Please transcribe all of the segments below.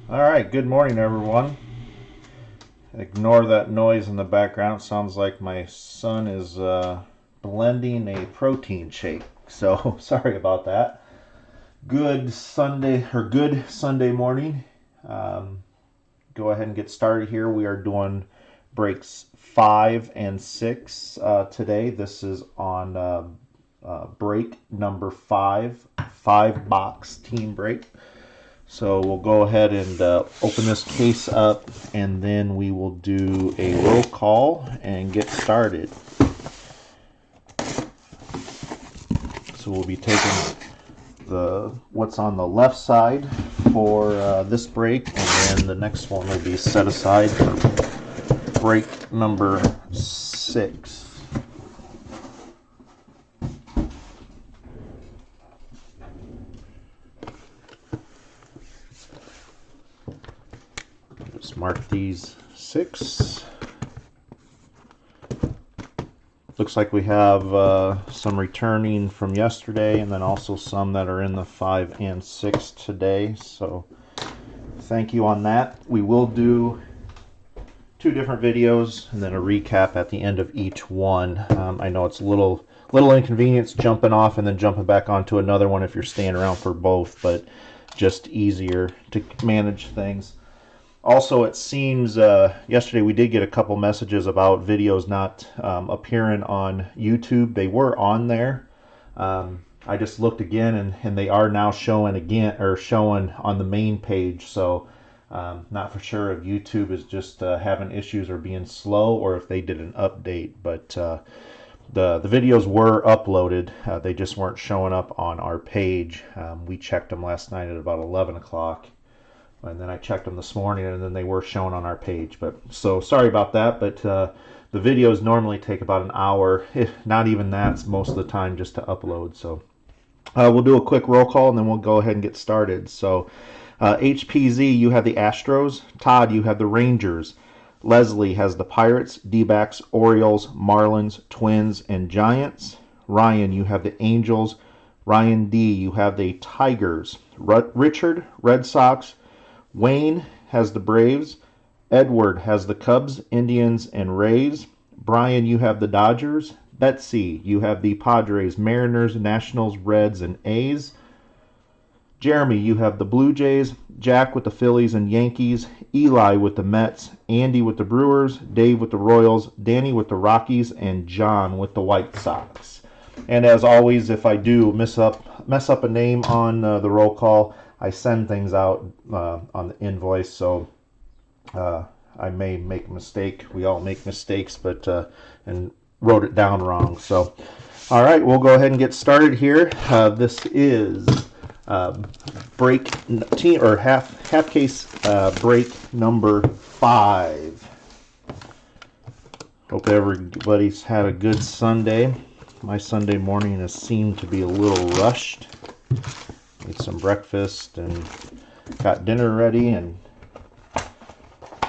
All right, good morning, everyone. Ignore that noise in the background. It sounds like my son is blending a protein shake. So sorry about that. Good Sunday morning. Um, Go ahead and get started here. We are doing breaks 5 and 6 today. This is on break number 5 box team break. So we'll go ahead and open this case up, and then we will do a roll call and get started. So we'll be taking what's on the left side for this break, and then the next one will be set aside for break number 6. Just mark these 6. Looks like we have some returning from yesterday, and then also some that are in the 5 and 6 today. So thank you on that. We will do 2 different videos and then a recap at the end of each one. I know it's a little inconvenience jumping off and then jumping back onto another one if you're staying around for both, but just easier to manage things. Also, it seems yesterday we did get a couple messages about videos not appearing on YouTube. They were on there. I just looked again, and they are now showing again, or showing on the main page. So not for sure if YouTube is just having issues or being slow, or if they did an update. But the videos were uploaded. They just weren't showing up on our page. We checked them last night at about 11 o'clock. And then I checked them this morning, and then they were shown on our page. But so sorry about that. But the videos normally take about an hour, if not even that, most of the time, just to upload. So we'll do a quick roll call, and then we'll go ahead and get started. So HPZ, you have the Astros. Todd, you have the Rangers. Leslie has the Pirates, D-backs, Orioles, Marlins, Twins, and Giants. Ryan, you have the Angels. Ryan D, you have the Tigers. Richard, Red Sox. Wayne has the Braves. Edward has the Cubs, Indians, and Rays. Brian, you have the Dodgers. Betsy, you have the Padres, Mariners, Nationals, Reds, and A's. Jeremy, you have the Blue Jays. Jack with the Phillies and Yankees. Eli with the Mets. Andy with the Brewers. Dave with the Royals. Danny with the Rockies. And John with the White Sox. And as always, if I do mess up a name on the roll call, I send things out on the invoice, so I may make a mistake. We all make mistakes, but and wrote it down wrong. So, all right, we'll go ahead and get started here. This is break team or half case break number 5. Hope everybody's had a good Sunday. My Sunday morning has seemed to be a little rushed. Ate some breakfast and got dinner ready, and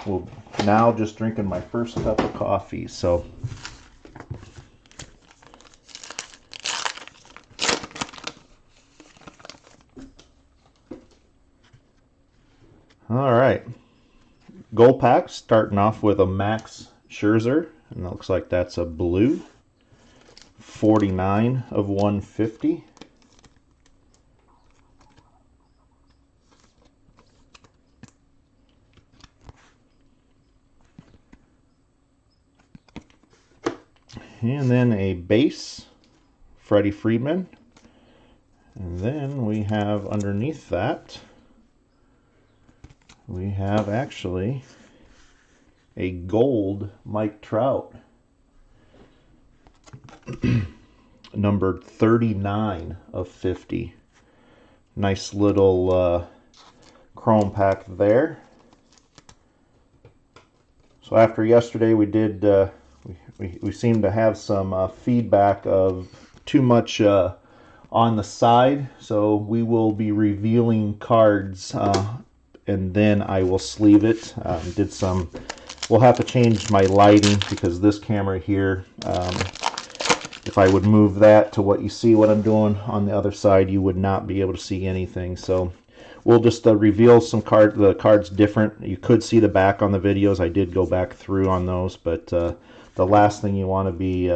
we'll now just drinking my first cup of coffee. So all right, gold pack starting off with a Max Scherzer, and it looks like that's a blue, 49 of 150. And then a base, Freddie Freeman. And then we have underneath that, we have actually a gold Mike Trout. Numbered 39 of 50. Nice little chrome pack there. So after yesterday, we did we seemed to have some feedback of too much on the side, so we will be revealing cards, and then I will sleeve it. We'll have to change my lighting because this camera here, if I would move that to what you see what I'm doing on the other side, you would not be able to see anything. So we'll just reveal the cards different. You could see the back on the videos. I did go back through on those, but the last thing you want to be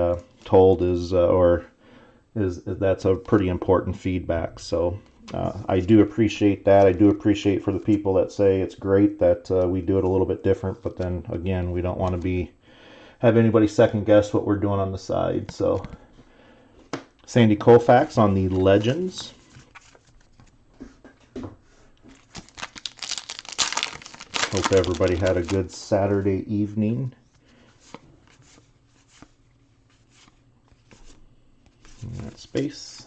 told is that's a pretty important feedback. So I do appreciate that. I do appreciate for the people that say it's great that we do it a little bit different, but then again, we don't want to have anybody second guess what we're doing on the side. So Sandy Koufax on the Legends. Hope everybody had a good Saturday evening. That space.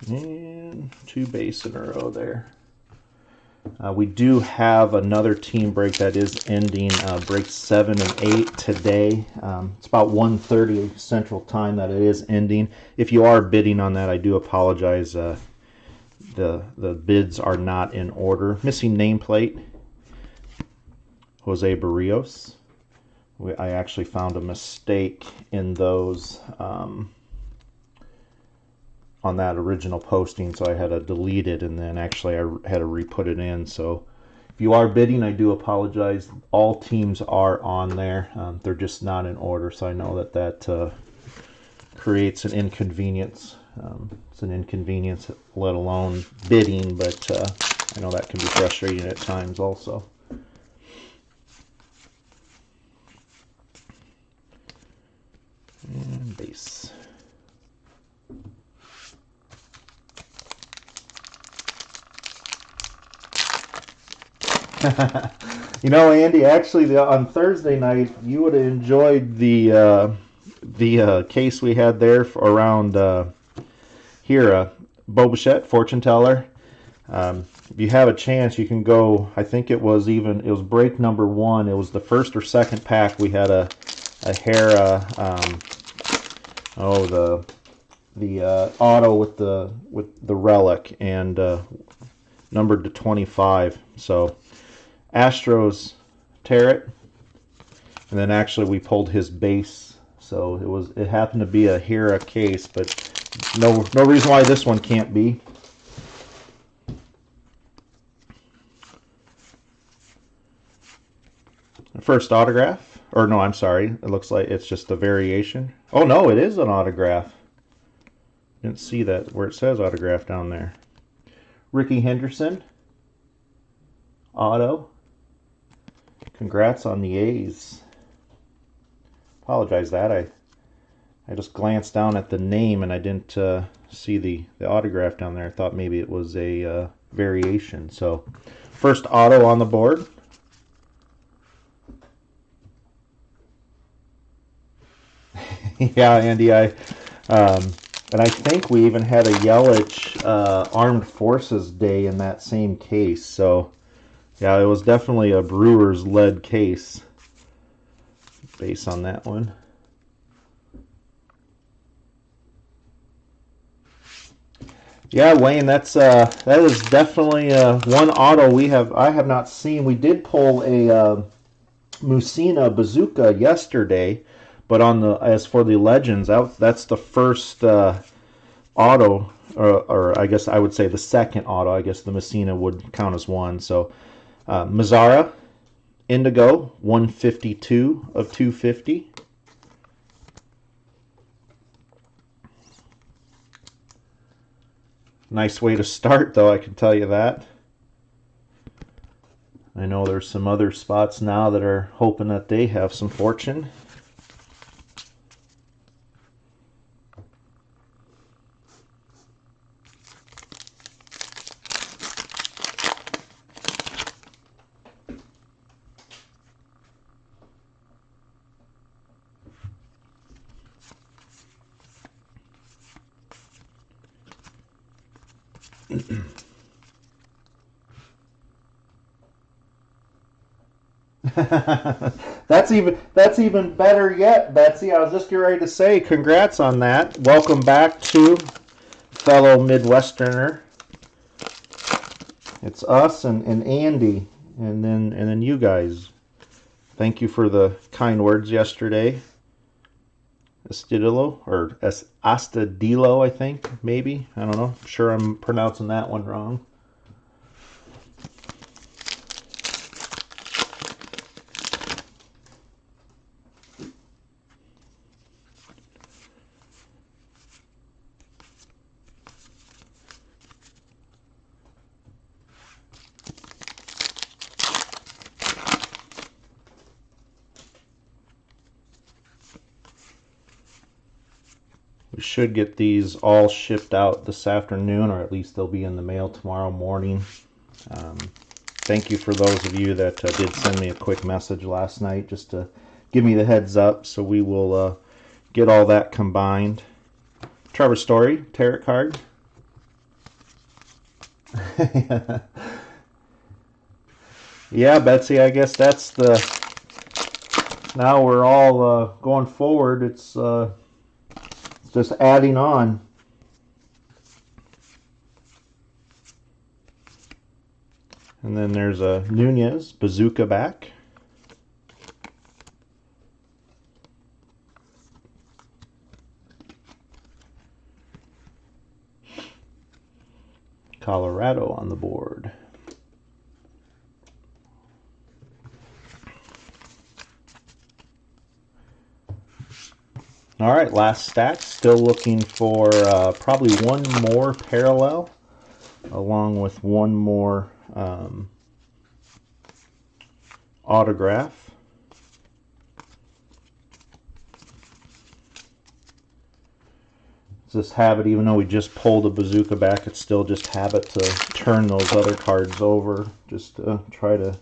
And 2 base in a row there. We do have another team break that is ending, break 7 and 8 today. It's about 1:30 Central Time that it is ending. If you are bidding on that, I do apologize. The bids are not in order. Missing nameplate, Jose Barrios. I actually found a mistake in those on that original posting, so I had to delete it, and then actually I had to re-put it in. So if you are bidding, I do apologize. All teams are on there. They're just not in order, so I know that creates an inconvenience. It's an inconvenience, let alone bidding, but I know that can be frustrating at times also. And base. You know, Andy, actually on Thursday night, you would have enjoyed the case we had there around here, Bobichette, fortune teller. If you have a chance, you can go. I think it was break number 1. It was the first or second pack. We had a Hera, the auto with the relic, and numbered to 25. So Astros Tarot, and then actually we pulled his base. So it happened to be a Hera case, but no reason why this one can't be. First autograph, or no, I'm sorry. It looks like it's just a variation. Oh no, it is an autograph. Didn't see that where it says autograph down there. Ricky Henderson, auto. Congrats on the A's. Apologize that I just glanced down at the name and I didn't see the autograph down there. I thought maybe it was a variation. So first auto on the board. Yeah, Andy, and I think we even had a Yelich Armed Forces Day in that same case. So yeah, it was definitely a Brewers-led case based on that one. Yeah, Wayne, that is definitely one auto I have not seen. We did pull a Musina Bazooka yesterday, but as for the Legends, that's the first auto, or I guess I would say the second auto. I guess the Messina would count as one. So Mazzara, Indigo, 152 of 250. Nice way to start, though, I can tell you that. I know there's some other spots now that are hoping that they have some fortune. That's even better yet, Betsy. I was just getting ready to say congrats on that. Welcome back to fellow Midwesterner. It's us and Andy. And then you guys. Thank you for the kind words yesterday. Astudillo, or Astudillo, I think, maybe. I don't know. I'm sure I'm pronouncing that one wrong. We should get these all shipped out this afternoon, or at least they'll be in the mail tomorrow morning. Thank you for those of you that did send me a quick message last night just to give me the heads up. So we will get all that combined. Trevor Story, tarot card. Yeah, Betsy, I guess that's the... Now we're all going forward. It's just adding on. And then there's a Nunez, Bazooka back. Colorado on the board. All right, last stack. Still looking for probably one more parallel, along with one more autograph. It's this habit, even though we just pulled a Bazooka back, it's still just habit to turn those other cards over, just to try to...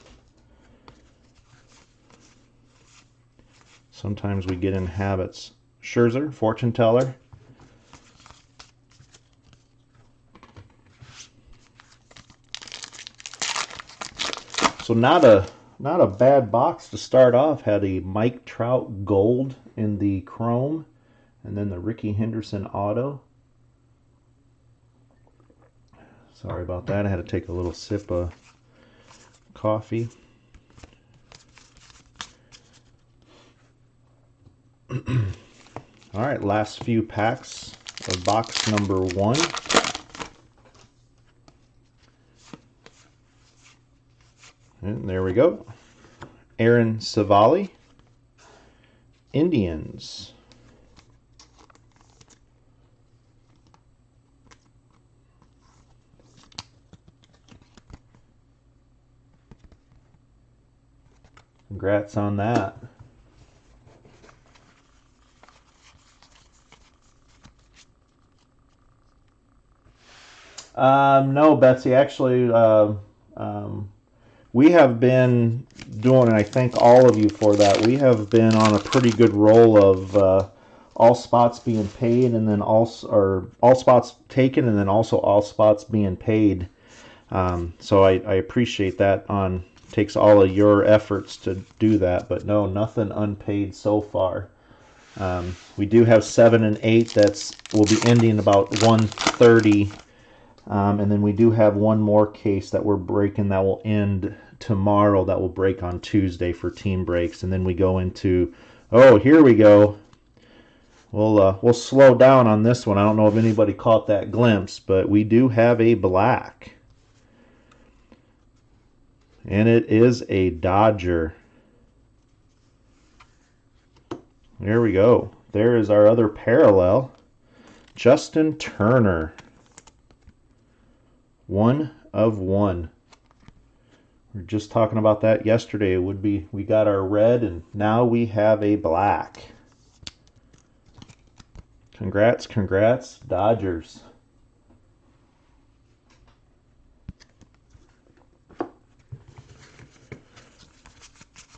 Sometimes we get in habits. Scherzer, fortune teller. So not a bad box to start off. Had a Mike Trout gold in the chrome, and then the Ricky Henderson auto. Sorry about that. I had to take a little sip of coffee. All right, last few packs of box number 1. And there we go. Aaron Savali, Indians. Congrats on that. No, Betsy, actually, we have been doing, and I thank all of you for that, we have been on a pretty good roll of all spots being paid, and then also, or all spots taken, and then also all spots being paid. So I appreciate that. Takes all of your efforts to do that, but no, nothing unpaid so far. We do have 7 and 8 will be ending about 1:30. And then we do have one more case that we're breaking that will end tomorrow, that will break on Tuesday for team breaks. And then we go into, oh, here we go. We'll slow down on this one. I don't know if anybody caught that glimpse, but we do have a black. And it is a Dodger. There we go. There is our other parallel. Justin Turner. 1 of 1. We were just talking about that yesterday. It would be, we got our red, and now we have a black. Congrats, congrats, Dodgers.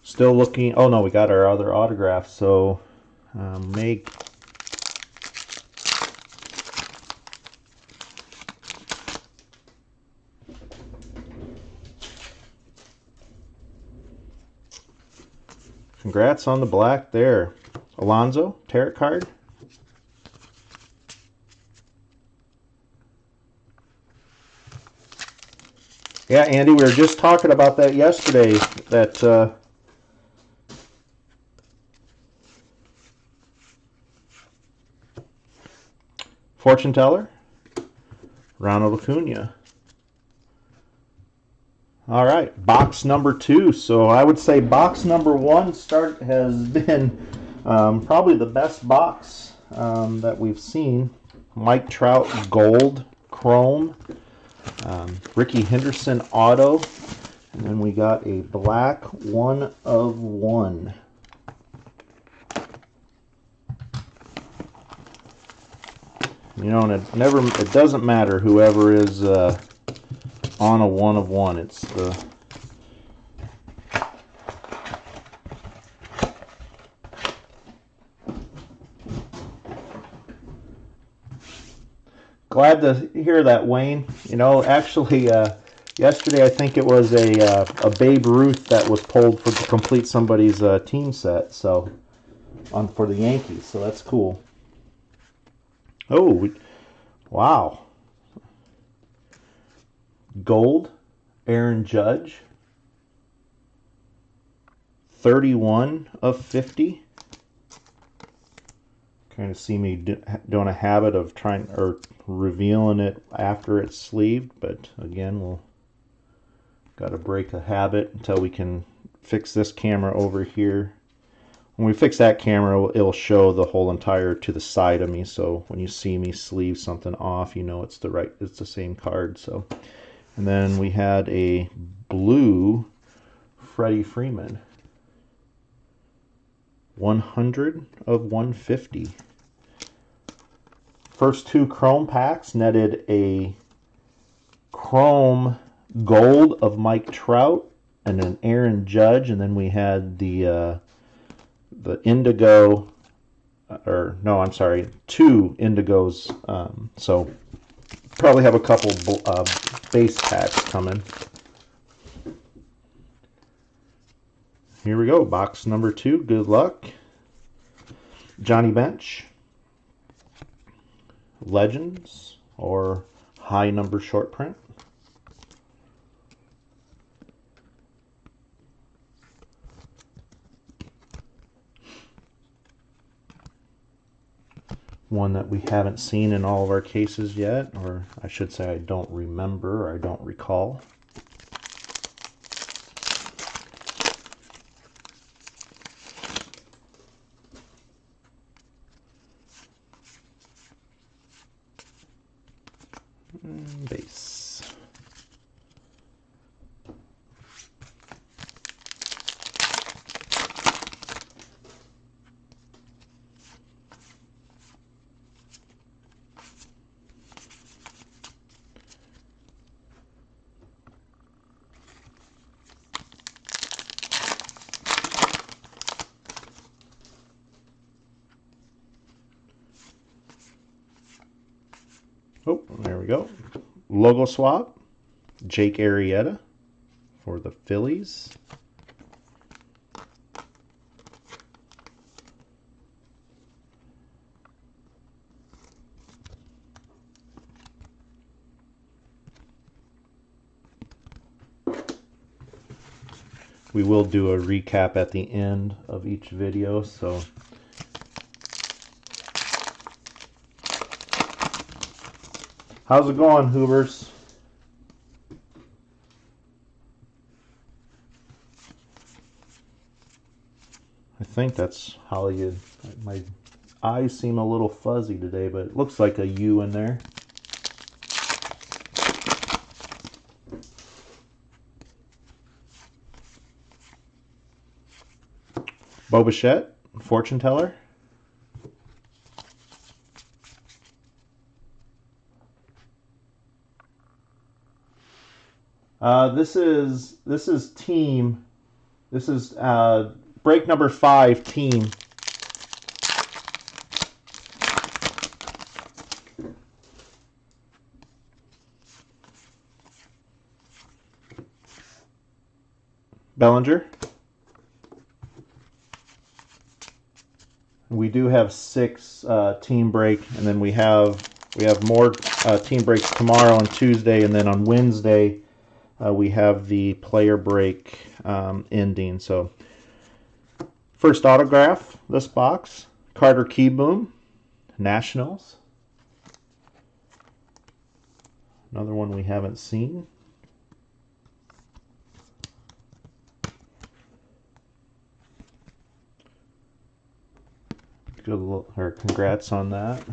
Still looking. Oh no, we got our other autograph. So make. Congrats on the black there. Alonso, tarot card. Yeah, Andy, we were just talking about that yesterday. That fortune teller, Ronald Acuna. All right, box number 2. So I would say box number 1 has been probably the best box that we've seen. Mike Trout Gold Chrome, Ricky Henderson Auto, and then we got a black 1/1. You know, and it doesn't matter whoever is on a 1/1. It's the glad to hear that, Wayne. You know, actually, yesterday I think it was a Babe Ruth that was pulled to complete somebody's team set. So for the Yankees. So that's cool. Oh, wow. Gold, Aaron Judge. 31/50. Kind of see me doing a habit of trying or revealing it after it's sleeved, but again, we'll got to break a habit until we can fix this camera over here. When we fix that camera, it'll show the whole entire to the side of me, so when you see me sleeve something off, you know it's the same card. So, and then we had a blue Freddie Freeman, 100/150. First 2 chrome packs netted a chrome gold of Mike Trout and an Aaron Judge, and then we had the indigo, or no, I'm sorry, 2 indigos. So probably have a couple base packs coming. Here we go, box number 2. Good luck. Johnny Bench, Legends, or high number short print. One that we haven't seen in all of our cases yet, or I should say I don't remember or I don't recall. Base. Oh, there we go. Logo swap, Jake Arrieta for the Phillies. We will do a recap at the end of each video, so how's it going, Hoovers? I think that's how my eyes seem a little fuzzy today, but it looks like a U in there. Bo Bichette, fortune teller. This is team. This is break number 5, team. Bellinger. We do have 6 team break, and then we have more team breaks tomorrow and Tuesday, and then on Wednesday we have the player break ending. So first autograph, this box, Carter Keyboom, Nationals. Another one we haven't seen. Good, or congrats on that.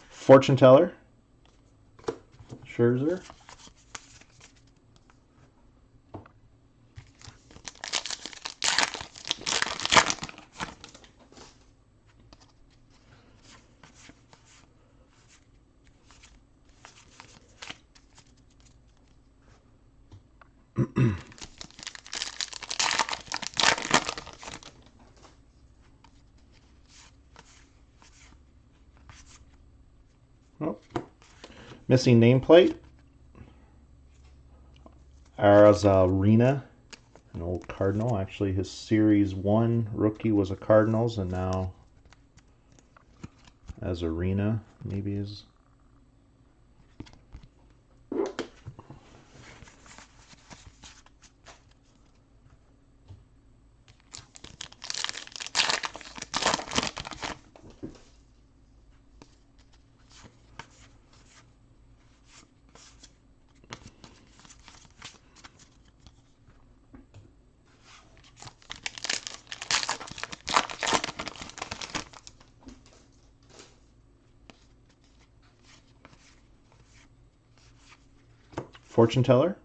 Fortune Teller, Scherzer. Oh, missing nameplate. Arizarena, an old Cardinal. Actually, his Series 1 rookie was a Cardinals, and now Arizarena maybe is. Fortune Teller.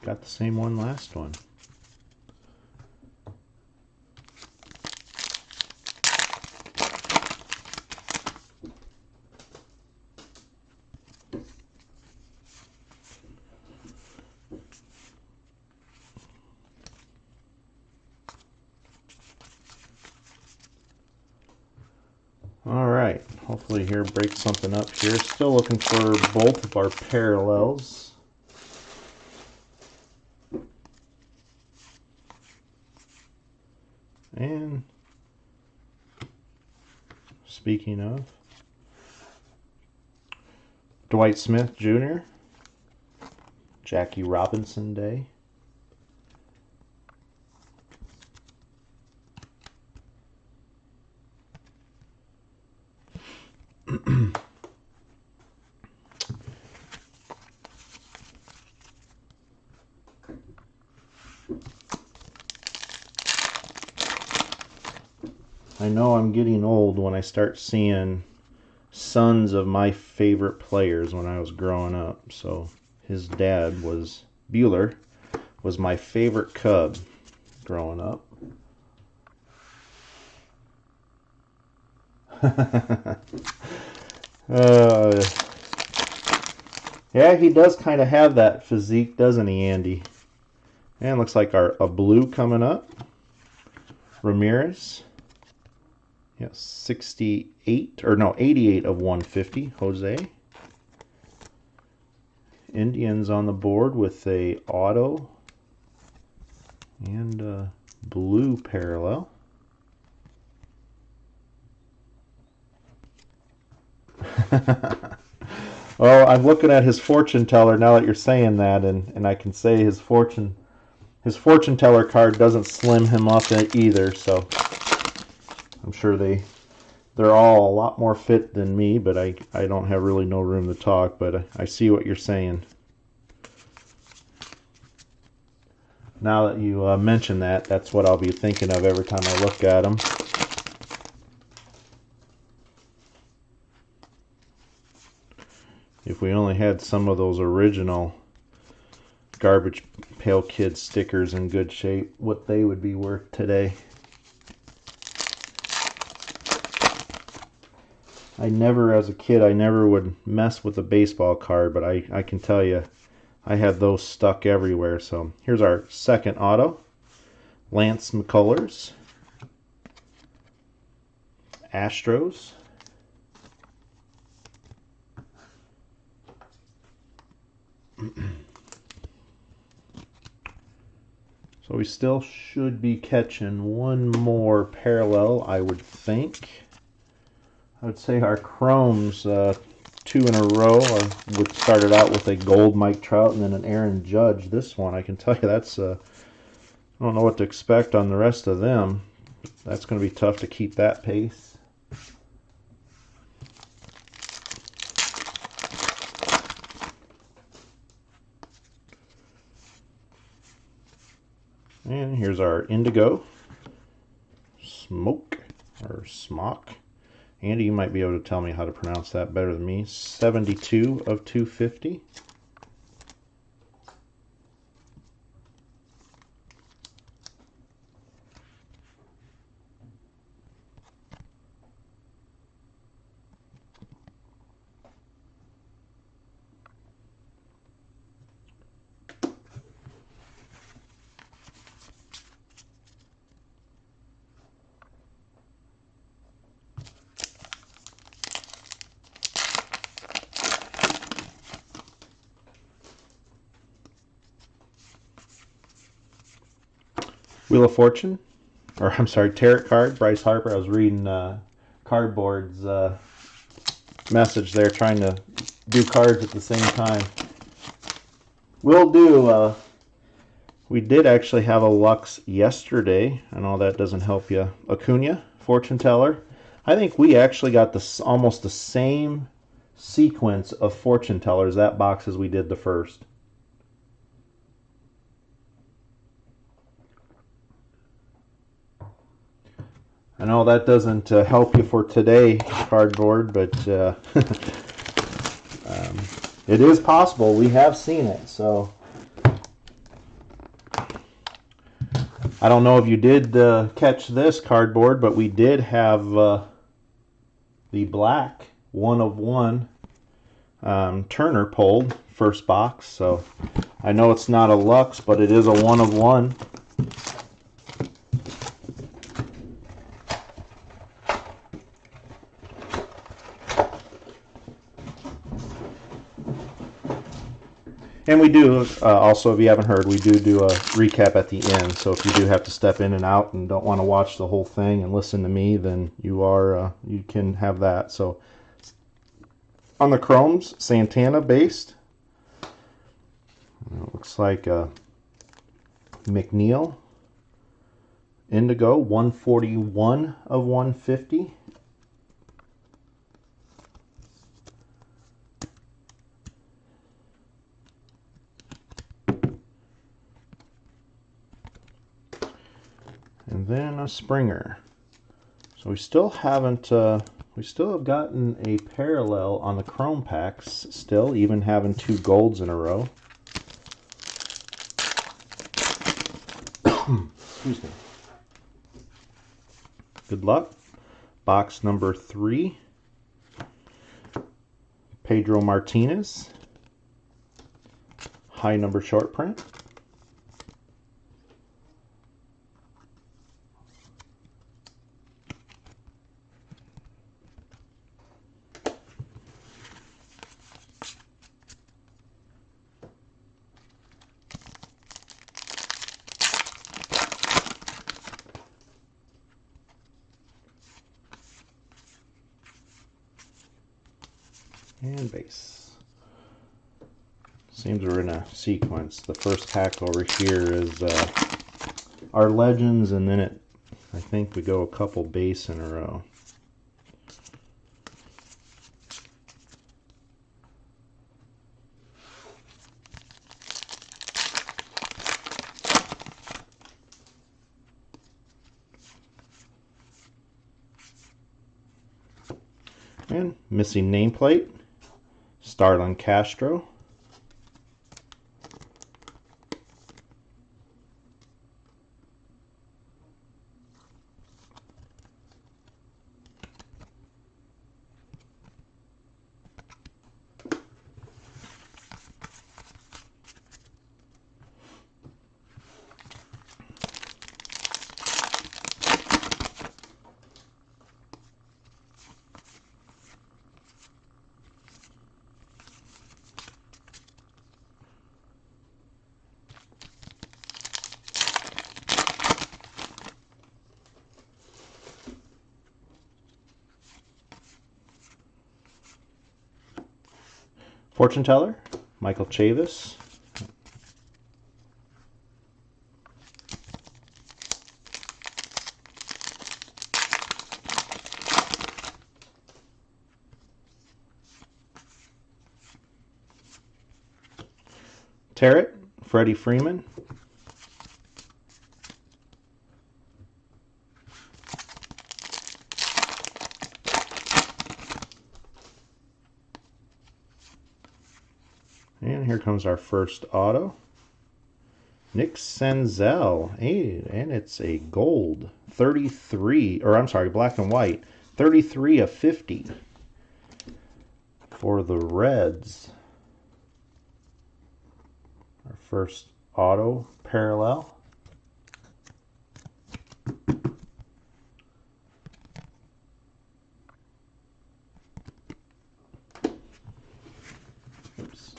Got the same one last one. All right, hopefully here breaks something up here. Still looking for both of our parallels. And speaking of, Dwight Smith Jr., Jackie Robinson Day. I know I'm getting old when I start seeing sons of my favorite players when I was growing up. So his dad was Bueller, was my favorite Cub growing up. Yeah, he does kind of have that physique, doesn't he, Andy? And looks like a blue coming up. Ramirez. Yeah, 68, or no, 88 of 150, Jose. Indians on the board with a auto and a blue parallel. Oh, I'm looking at his fortune teller now that you're saying that, and I can say his fortune teller card doesn't slim him up either, so I'm sure they're all a lot more fit than me, but I don't have really no room to talk, but I see what you're saying. Now that you mention that, that's what I'll be thinking of every time I look at them. If we only had some of those original Garbage Pail Kids stickers in good shape, what they would be worth today. As a kid, I never would mess with a baseball card, but I can tell you, I had those stuck everywhere. So here's our second auto. Lance McCullers. Astros. So we still should be catching one more parallel, I would think. I would say our chromes, 2 in a row, would started out with a gold Mike Trout and then an Aaron Judge. This one, I can tell you, that's I don't know what to expect on the rest of them. That's going to be tough to keep that pace. And here's our indigo, smoke, or smock. Andy, you might be able to tell me how to pronounce that better than me. 72 of 250. Wheel of Fortune, or I'm sorry, Tarot card, Bryce Harper. I was reading Cardboard's message there, trying to do cards at the same time. We'll do, we did actually have a Lux yesterday. I know that doesn't help you. Acuna, Fortune Teller. I think we actually got this almost the same sequence of Fortune Tellers, that box, as we did the first. I know that doesn't help you for today, Cardboard, but it is possible. We have seen it, so I don't know if you did catch this, Cardboard, but we did have the black 1 of 1 Turner pulled first box, so I know it's not a Lux, but it is a 1 of 1. And we do, also, if you haven't heard, we do a recap at the end. So if you do have to step in and out and don't want to watch the whole thing and listen to me, then you can have that. So on the chromes, Santana based. It looks like McNeil. Indigo, 141 of 150. And then a Springer. So we still haven't, we still have gotten a parallel on the chrome packs still, even having 2 golds in a row. Excuse me. Good luck. Box number 3. Pedro Martinez. High number short print. And base. Seems we're in a sequence. The first pack over here is our legends, and then I think we go a couple base in a row. And missing nameplate. Starlin Castro. Fortune teller, Michael Chavis. Tarot, Freddie Freeman. And here comes our first auto. Nick Senzel. Hey, and it's a gold. 33, or I'm sorry, black and white. 33 of 50 for the Reds. Our first auto parallel. Oops.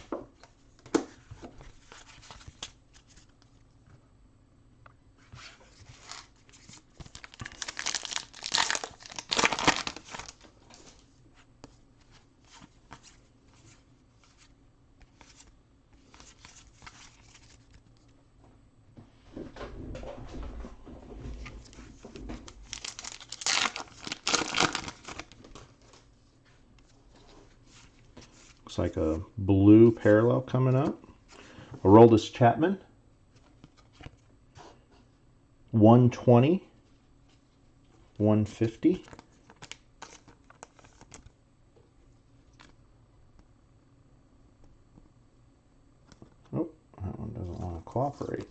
Looks like a blue parallel coming up. Aroldis Chapman. 120. 150. Oh, that one doesn't want to cooperate.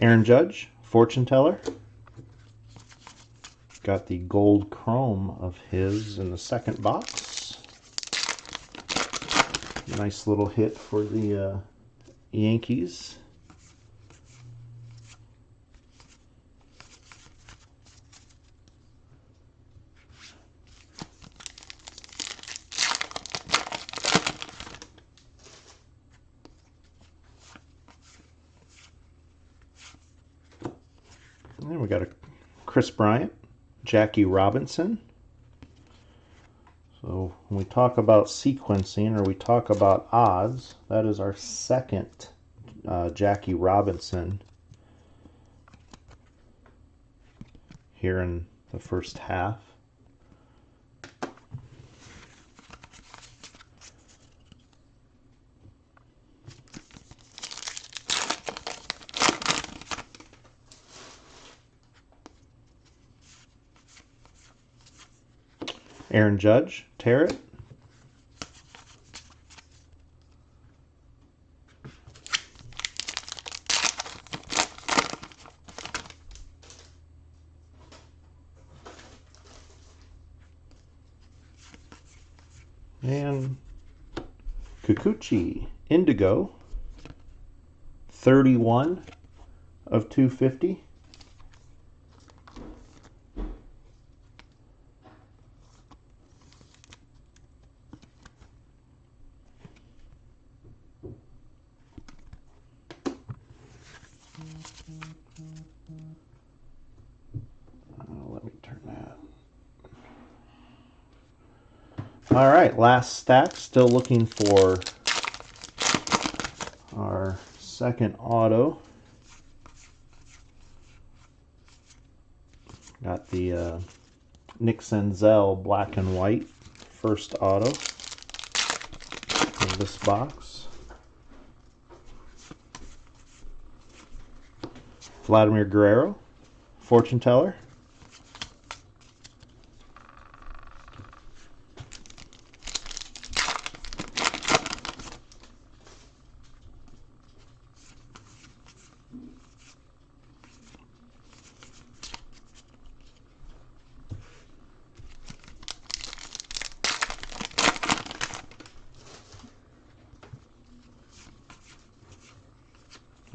Aaron Judge, fortune teller. Got the gold chrome of his in the second box. Nice little hit for the Yankees. And then we got a Chris Bryant, Jackie Robinson. So when we talk about sequencing or we talk about odds, that is our second Jackie Robinson here in the first half. Aaron Judge, Tarot. And Kikuchi, Indigo, 31 of 250. Let me turn that. All right, last stack. Still looking for our second auto. Got the Nick Senzel black and white first auto in this box. Vladimir Guerrero, fortune teller.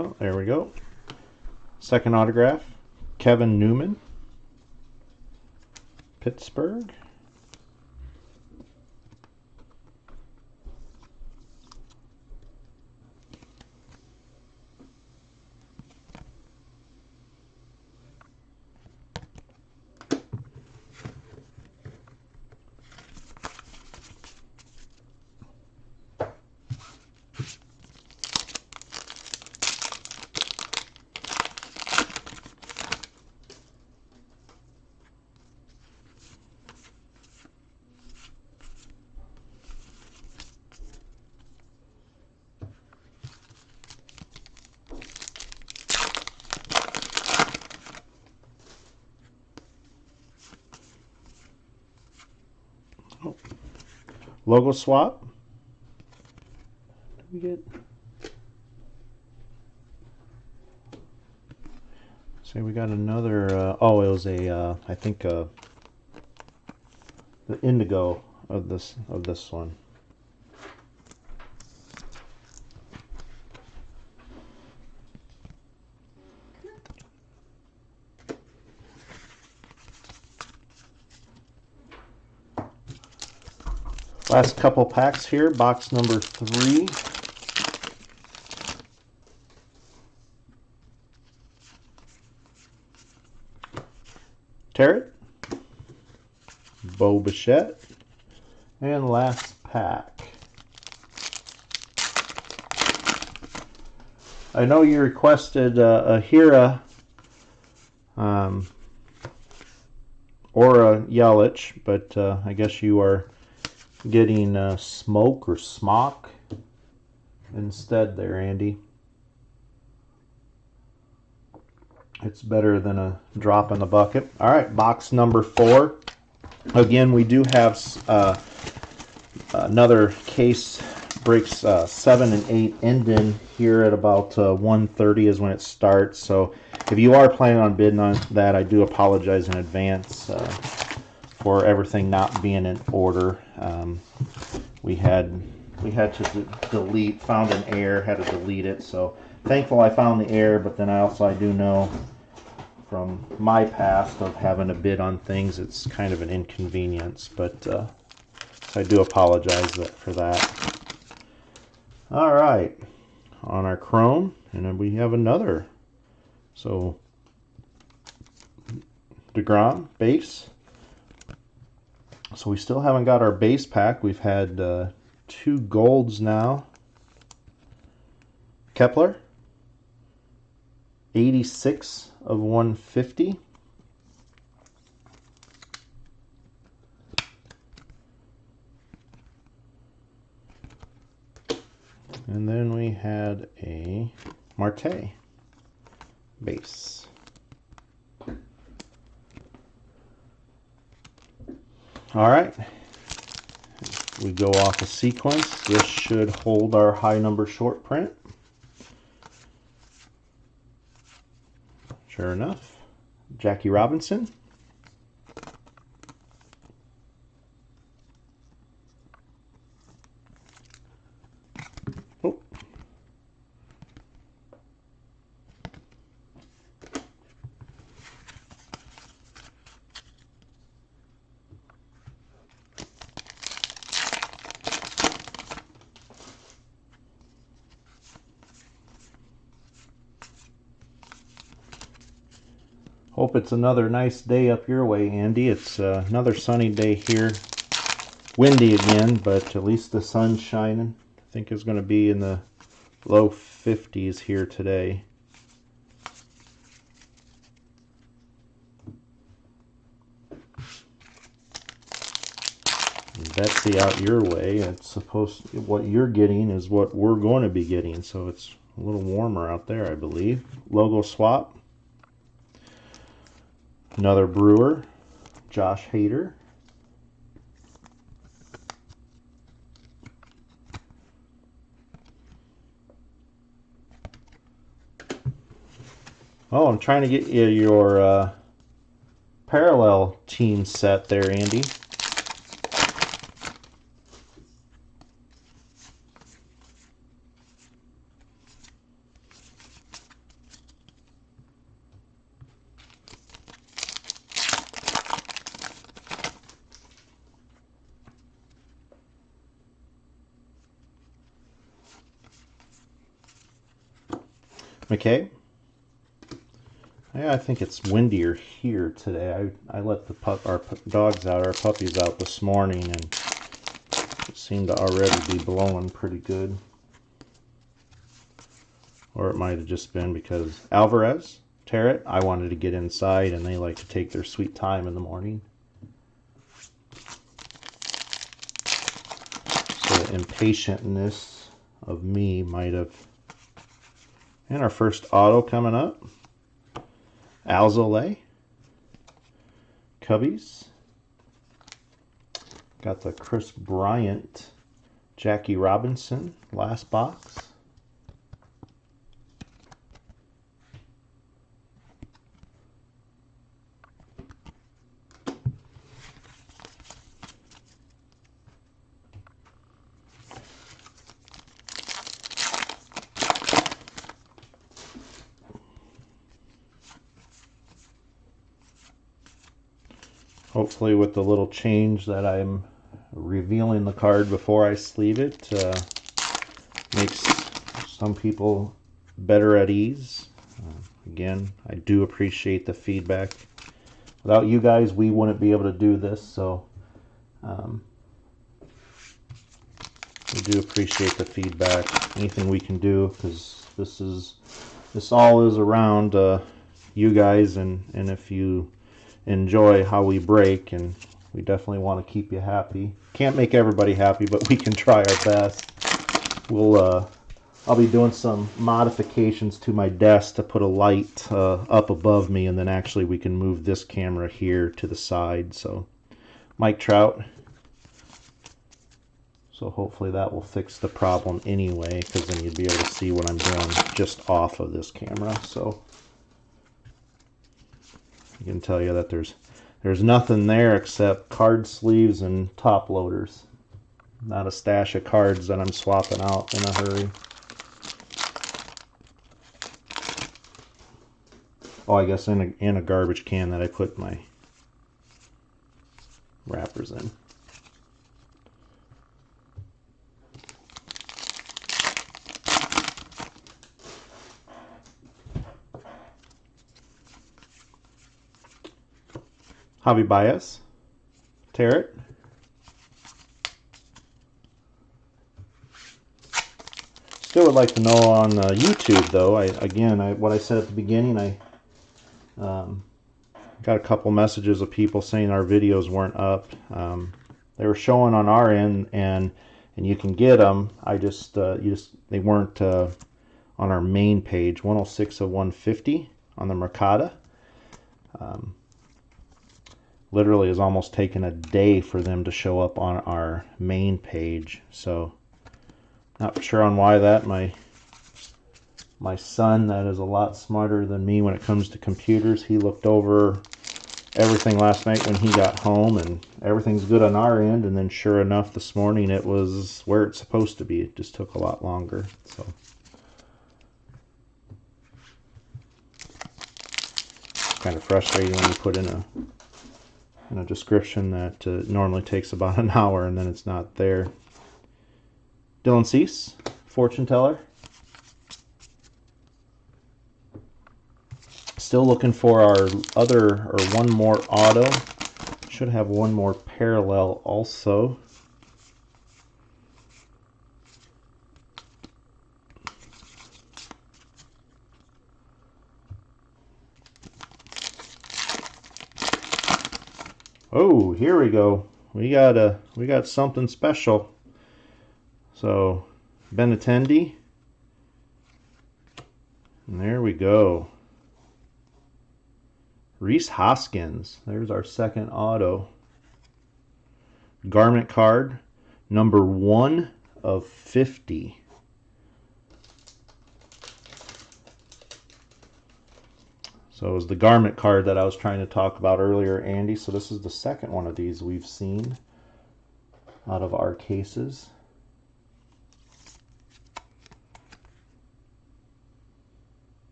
Oh, there we go. Second autograph, Kevin Newman, Pittsburgh. Oh. Logo swap. Did we get? Say we got another. Oh, it was a. I think the indigo of this one. Last couple packs here, box number 3. Tarrant, Bo Bichette, and last pack. I know you requested a Hira or a Yelich, but I guess you are getting Smoke or Smock instead there, Andy. It's better than a drop in the bucket. All right, box number 4. Again, we do have another case. Breaks 7 and 8 end in here at about 1:30 is when it starts. So if you are planning on bidding on that, I do apologize in advance for everything not being in order. We had to delete, found an error, had to delete it. So thankful I found the error, but then I do know from my past of having to bid on things, it's kind of an inconvenience. But I do apologize for that. All right, on our chrome, and then we have another. So DeGrom base. So we still haven't got our base pack. We've had 2 golds now. Kepler, 86 of 150. And then we had a Marte base. All right, we go off a sequence. This should hold our high number short print. Sure enough, Jackie Robinson. Oh. Hope it's another nice day up your way, Andy. It's another sunny day here. Windy again, but at least the sun's shining. I think it's going to be in the low 50s here today. Betsy out your way. It's what you're getting is what we're going to be getting, so it's a little warmer out there, I believe. Logo swap. Another Brewer, Josh Hader. Oh, I'm trying to get you your parallel team set there, Andy. McKay? Yeah, I think it's windier here today. I let our dogs out, our puppies out this morning, and it seemed to already be blowing pretty good. Or it might have just been because Alvarez, Tarot, I wanted to get inside, and they like to take their sweet time in the morning. So the impatientness of me might have. And our first auto coming up. Alzolay. Cubbies. Got the Chris Bryant, Jackie Robinson, last box. Hopefully with the little change that I'm revealing the card before I sleeve it, makes some people better at ease. Again, I do appreciate the feedback. Without you guys, we wouldn't be able to do this, so we do appreciate the feedback. Anything we can do, because this all is around you guys, and if you enjoy how we break, and we definitely want to keep you happy. Can't make everybody happy, but we can try our best. I'll be doing some modifications to my desk to put a light up above me, and then actually we can move this camera here to the side. So Mike Trout. So hopefully that will fix the problem anyway, because then you'd be able to see what I'm doing just off of this camera. So I can tell you that there's nothing there except card sleeves and top loaders. Not a stash of cards that I'm swapping out in a hurry. Oh, I guess in a garbage can that I put my wrappers in. Javi Baez, Tarot. Still would like to know on YouTube, though. What I said at the beginning, I got a couple messages of people saying our videos weren't up. They were showing on our end, and you can get them. They weren't on our main page. 106 of 150 on the Mercata. Literally has almost taken a day for them to show up on our main page. So not sure on why that. My son, that is a lot smarter than me when it comes to computers, he looked over everything last night when he got home, and everything's good on our end, and then sure enough this morning it was where it's supposed to be. It just took a lot longer. So kind of frustrating when you put in a description that normally takes about an hour and then it's not there. Dylan Cease, fortune teller. Still looking for our one more auto. Should have one more parallel also. Oh, here we go. We got something special. So Benintendi. And there we go. Reese Hoskins. There's our second auto. Garment card, number 1 of 50. So it was the garment card that I was trying to talk about earlier, Andy. So this is the second one of these we've seen out of our cases.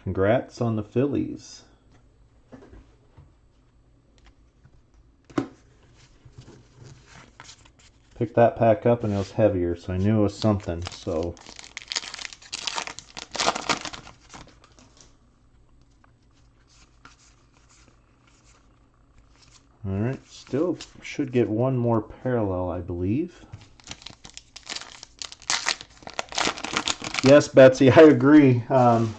Congrats on the Phillies. Picked that pack up and it was heavier, so I knew it was something. So Still should get one more parallel, I believe. Yes, Betsy, I agree. And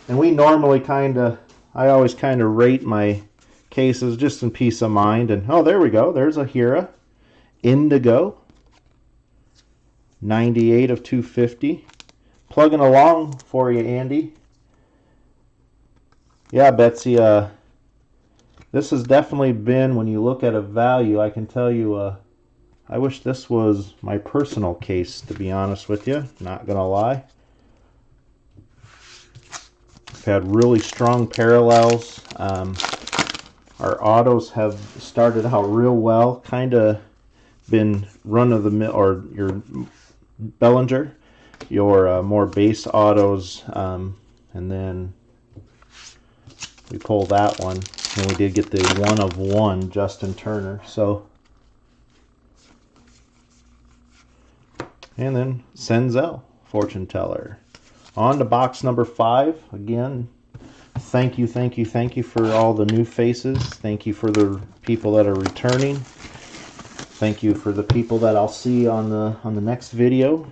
we normally I always kind of rate my cases just in peace of mind. And oh, there we go. There's a Hira. Indigo. 98 of 250. Plugging along for you, Andy. Yeah, Betsy, this has definitely been, when you look at a value, I can tell you, I wish this was my personal case, to be honest with you. Not going to lie. We've had really strong parallels. Our autos have started out real well. Kind of been run-of-the-mill, or your Bellinger, your more base autos, and then we pull that one, and we did get the 1 of 1 Justin Turner. So, and then Senzel, fortune teller. On to box number 5. Again, thank you for all the new faces. Thank you for the people that are returning. Thank you for the people that I'll see on the next video.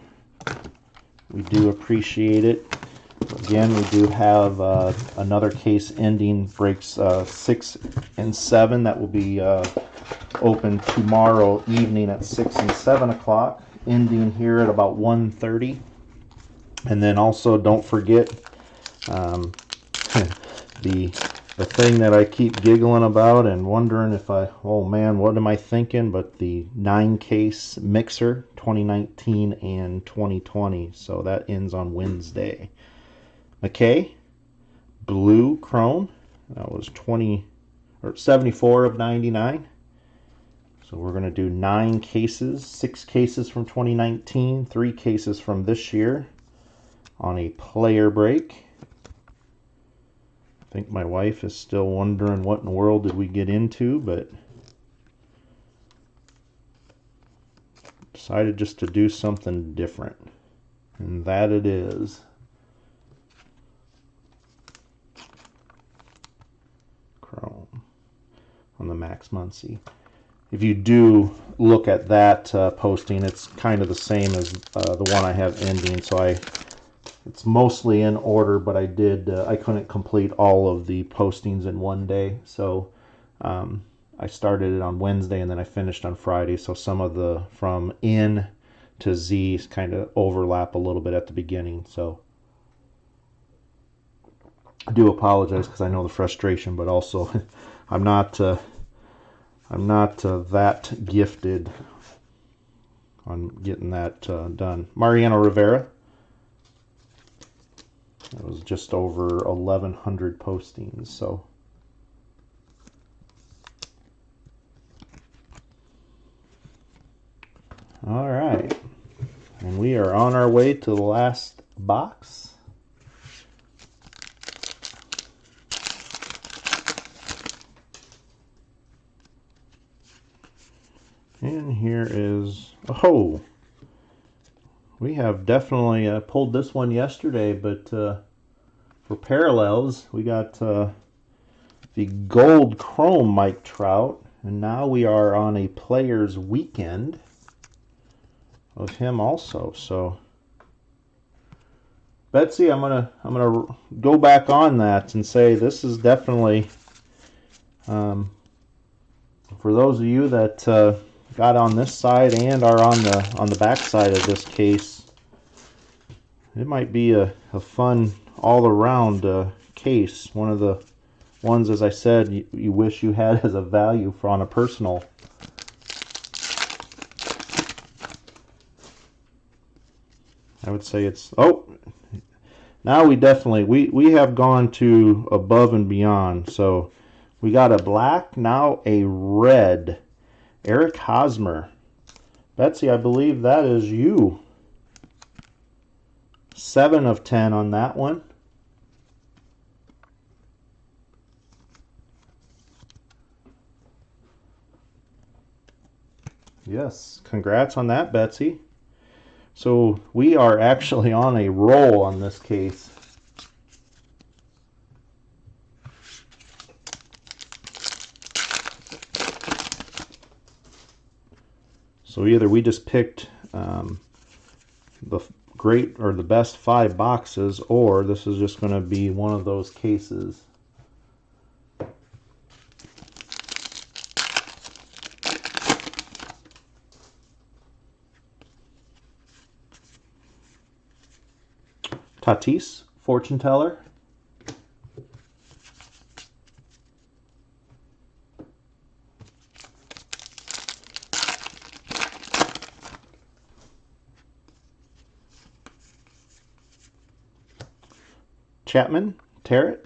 We do appreciate it. Again, we do have another case ending breaks 6 and 7 that will be open tomorrow evening at 6 and 7 o'clock, ending here at about 1:30. And then also don't forget the thing that I keep giggling about and wondering if oh man, what am I thinking? But the 9-case mixer, 2019 and 2020. So that ends on Wednesday. McKay, blue chrome. That was 74 of 99. So we're going to do 9 cases, 6 cases from 2019, 3 cases from this year on a player break. I think my wife is still wondering what in the world did we get into, but decided just to do something different. And that it is. Chrome on the Max Muncy. If you do look at that posting, it's kind of the same as the one I have ending, so it's mostly in order, but I couldn't complete all of the postings in one day, so I started it on Wednesday and then I finished on Friday, so some of the from N to Z kind of overlap a little bit at the beginning, so I do apologize because I know the frustration, but also I'm not that gifted on getting that done. Mariano Rivera. It was just over 1,100 postings, so. All right. And we are on our way to the last box. And here is, oh, we have definitely pulled this one yesterday, but for parallels, we got the gold chrome Mike Trout, and now we are on a player's weekend of him also. So, Betsy, I'm gonna go back on that and say this is definitely for those of you that got on this side and are on the back side of this case. It might be a fun all-around case. One of the ones, as I said, you wish you had as a value for on a personal. I would say it's, oh, now we definitely, we have gone to above and beyond. So we got a black, now a red. Eric Hosmer. Betsy, I believe that is you. 7 of 10 on that one. Yes, congrats on that, Betsy. So we are actually on a roll on this case. So either we just picked the great or the best 5 boxes, or this is just going to be one of those cases. Tatis, fortune teller. Chapman, Tarot.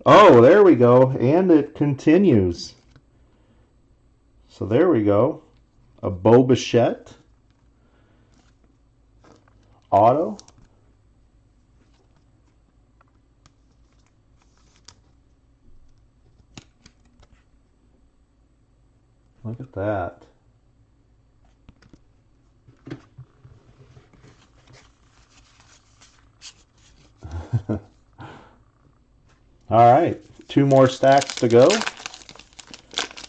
Oh, there we go. And it continues. So there we go. A Bo Bichette. Auto. Look at that. All right, 2 more stacks to go.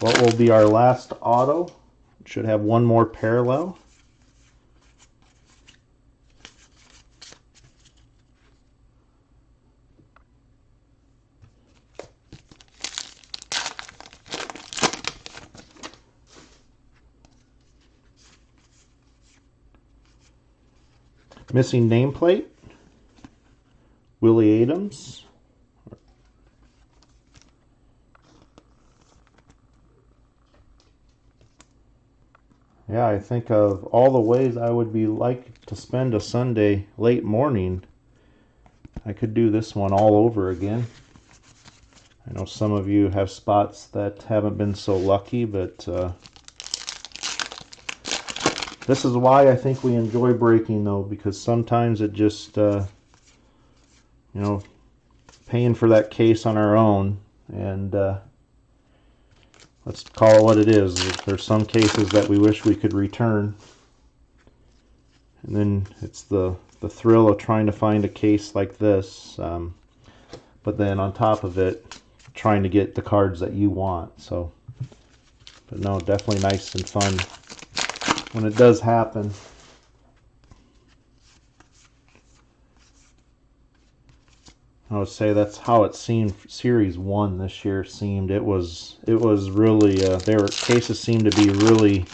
What will be our last auto? Should have 1 more parallel. Missing nameplate. Willie Adams. Yeah, I think of all the ways I would be like to spend a Sunday late morning, I could do this one all over again. I know some of you have spots that haven't been so lucky, but this is why I think we enjoy breaking, though, because sometimes it just, you know, paying for that case on our own, and let's call it what it is. There's some cases that we wish we could return, and then it's the thrill of trying to find a case like this, but then on top of it, trying to get the cards that you want. So, but no, definitely nice and fun when it does happen. I would say that's how it seemed. Series 1 this year seemed. It was really their cases seemed to be really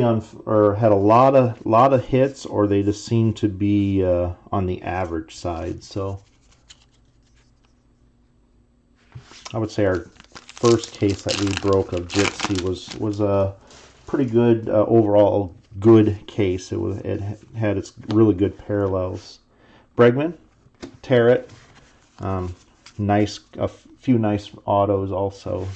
on, or had a lot of hits, or they just seemed to be on the average side. So I would say our first case that we broke of Gypsy was a pretty good overall good case. It had its really good parallels. Bregman, Tarot, nice, a few nice autos also.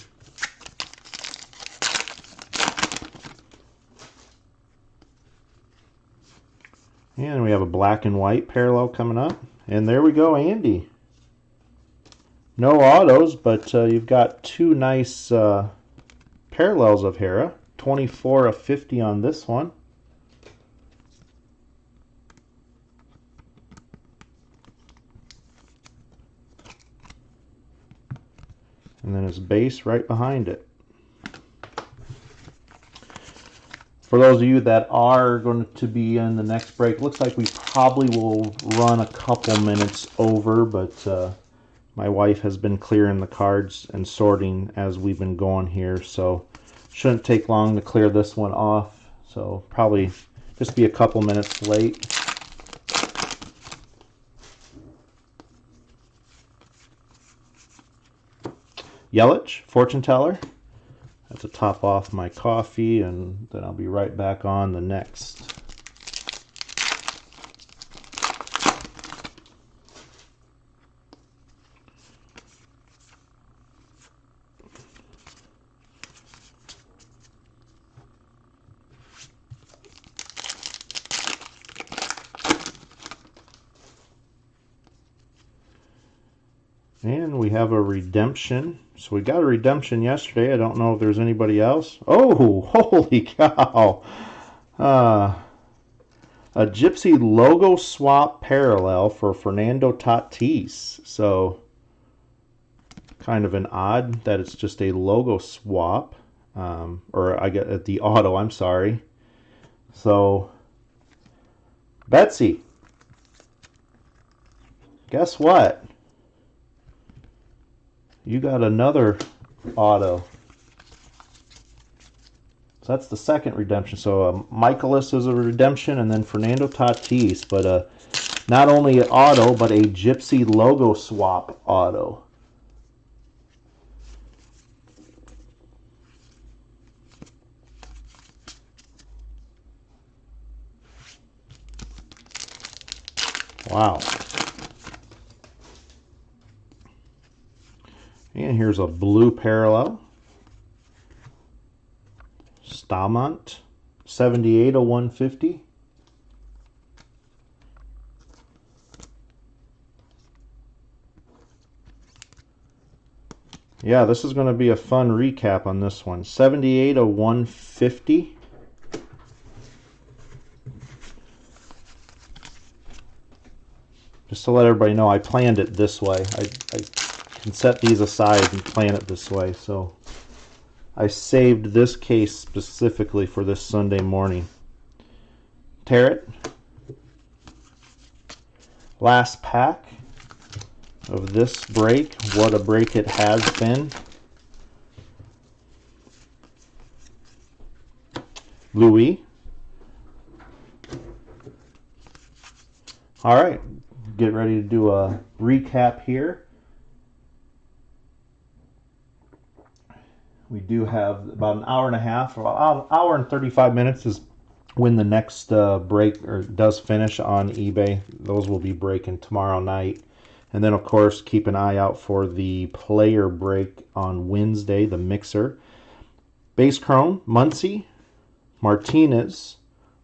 And we have a black and white parallel coming up. And there we go, Andy. No autos, but you've got 2 nice parallels of Hera. 24 of 50 on this one. And then his base right behind it. For those of you that are going to be in the next break, looks like we probably will run a couple minutes over, but my wife has been clearing the cards and sorting as we've been going here, so shouldn't take long to clear this one off. So probably just be a couple minutes late. Yelich, fortune teller. I have to top off my coffee, and then I'll be right back on the next. And we have a redemption. So we got a redemption yesterday. I don't know if there's anybody else. Oh, holy cow. A Gypsy logo swap parallel for Fernando Tatis. So kind of an odd that it's just a logo swap. Or I get the auto, I'm sorry. So, Betsy, guess what? You got another auto. So that's the second redemption. So Michaelis is a redemption, and then Fernando Tatis. But not only an auto, but a Gypsy logo swap auto. Wow. And here's a blue parallel. Stamont, 78/150. Yeah, this is going to be a fun recap on this one. 78/150. Just to let everybody know, I planned it this way. I can set these aside and plan it this way. So I saved this case specifically for this Sunday morning. Tarot. Last pack of this break. What a break it has been. Louis. All right. Get ready to do a recap here. We do have about an hour and a half, about an hour and 35 minutes is when the next break or does finish on eBay. Those will be breaking tomorrow night. And then, of course, keep an eye out for the player break on Wednesday, the mixer. Base Chrome, Muncy, Martinez,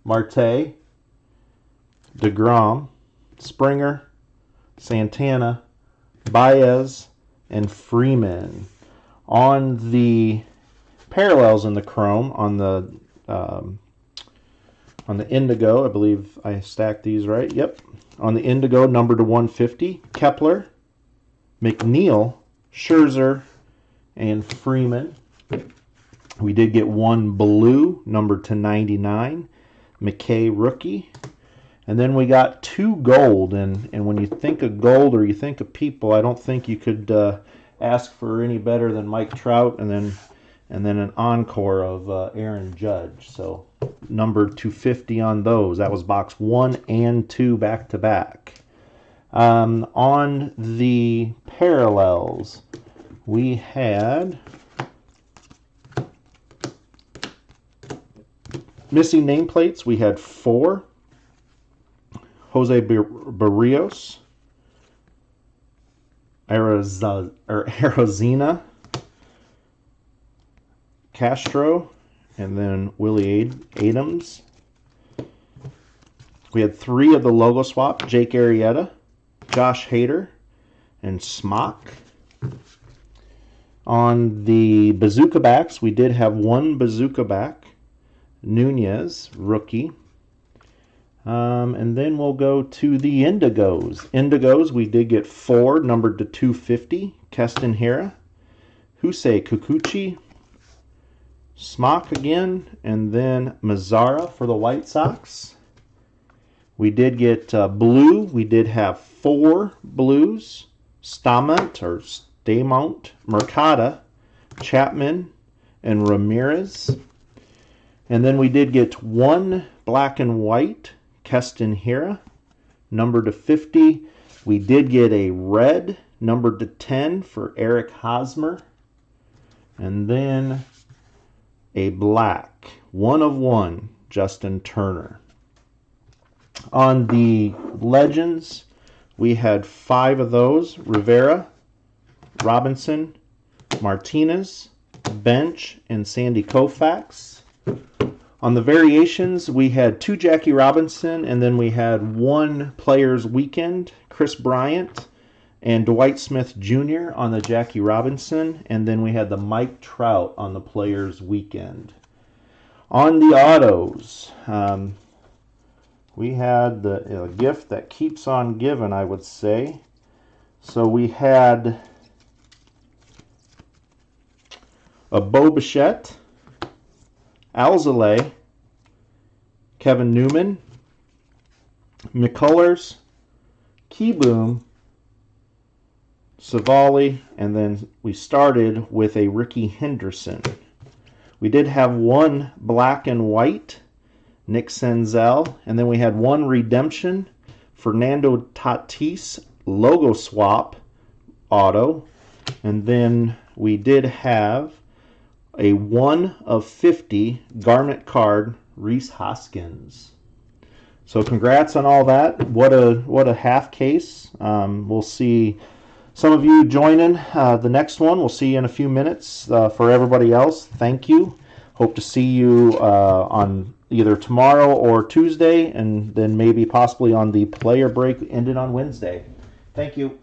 Marte, DeGrom, Springer, Santana, Baez, and Freeman. On the parallels in the Chrome, on the Indigo, I believe I stacked these right. Yep. On the Indigo, number to 150, Kepler, McNeil, Scherzer, and Freeman. We did get one blue, number to 99, McKay rookie. And then we got two gold, and when you think of gold or you think of people, I don't think you could ask for any better than Mike Trout, and then an encore of Aaron Judge. So number 250 on those. That was box 1 and 2 back to back. On the parallels, we had missing nameplates. We had 4. Jose Barrios, Arizona, Castro, and then Willie Adams. We had 3 of the logo swap, Jake Arrieta, Josh Hader, and Smock. On the bazooka backs, we did have 1 bazooka back, Nunez, rookie. And then we'll go to the Indigos. Indigos, we did get 4, numbered to 250. Keston Hiura, Husei Kikuchi, Smock again, and then Mazzara for the White Sox. We did get blue. We did have 4 blues. Stamont, Mercado, Chapman, and Ramirez. And then we did get 1 black and white, Keston Hiura, numbered to 50. We did get a red, numbered to 10 for Eric Hosmer. And then a black, 1 of 1, Justin Turner. On the legends, we had 5 of those: Rivera, Robinson, Martinez, Bench, and Sandy Koufax. On the variations, we had 2 Jackie Robinson, and then we had 1 Players Weekend, Chris Bryant, and Dwight Smith Jr. on the Jackie Robinson, and then we had the Mike Trout on the Players Weekend. On the autos, we had the gift that keeps on giving, I would say. So we had a Bo Bichette, Alzolay, Kevin Newman, McCullers, Keyboom, Savali, and then we started with a Ricky Henderson. We did have one black and white, Nick Senzel, and then we had one redemption, Fernando Tatis logo swap auto, and then we did have a 1 of 50 garnet card, Rhys Hoskins. So congrats on all that. What a half case. We'll see some of you joining the next one. We'll see you in a few minutes. For everybody else, thank you. Hope to see you on either tomorrow or Tuesday, and then maybe possibly on the player break ended on Wednesday. Thank you.